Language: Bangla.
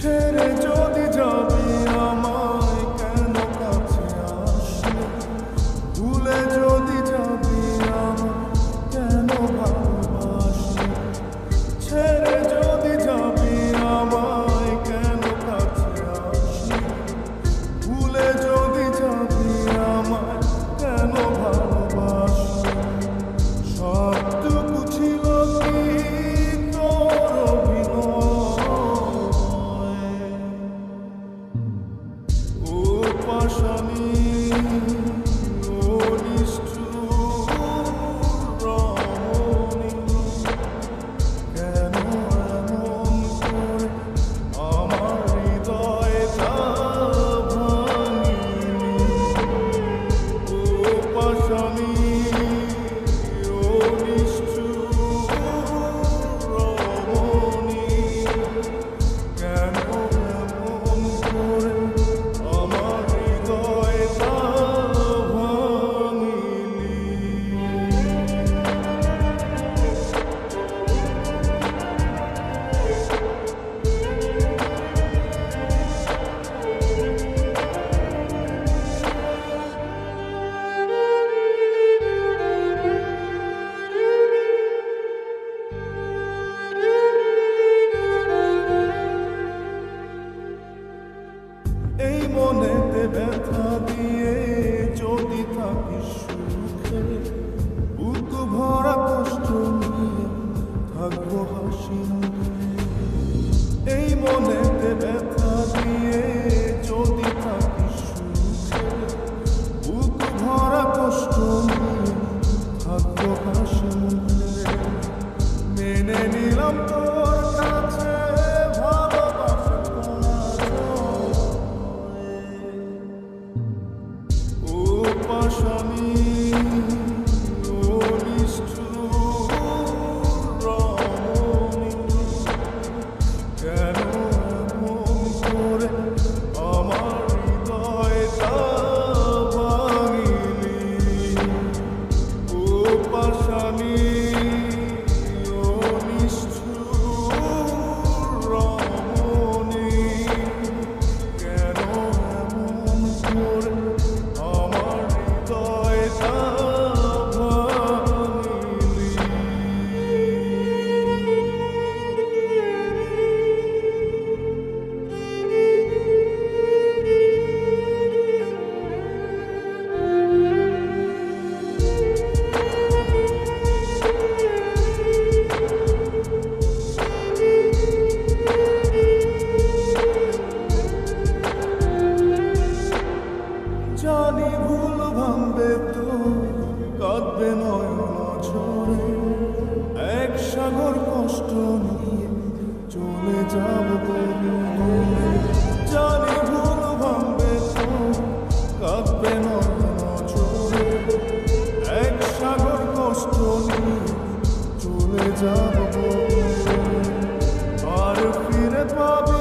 ছেড়ে যদি যাবি আমায় কেন কাছে আসলি, ভুলে যদি যাবি আমায় কেন ভালোবাসলি, ছেড়ে যদি যাবি আমায় কেন কাছে আসলি, ভুলে যদি যাবি আমায় কেন ভালোবাসলি। সবটুকু ছিল কি তোর অভিনয়, ও পাশানি ও নিষ্ঠুর রমণী, কেন এমন করে আমার হৃদয়টা ভাঙিলি, ও পাশানি ও নিষ্ঠুর রমণী, কেন এমন করে আমার হৃদয়টা ভাঙিলি। এই মনেতে ব্যথা দিয়ে যদি থাকিস সুখে, বুক ভরা কষ্ট নিয়ে থাকবো হাসি মুখে। এই মনেতে ব্যথা দিয়ে যদি থাকিস সুখে, বুক ভরা কষ্ট নিয়ে থাকবো হাসি মুখে। মেনে নিলাম তোর কাছে ভালোবাসা ও পাশানি ও নিষ্ঠুর রমণী, কেন এমন করে আমার হৃদয়টা ভাঙিলি, ও পাশানি ও নিষ্ঠুর রমণী, কেন এমন করে আমার হৃদয়টা ভাঙিলি। জানি ভুল ভাঙবে তো কাঁদবে নয়ন ঝরে, এক সাগর কষ্ট নিয়ে চলে যাব তবু দূরে। জানি ভুল ভাঙবে তো কাঁদবে নয়ন ঝরে, এক সাগর কষ্ট নিয়ে চলে যাব তবু দূরে। আর ফিরে পাবে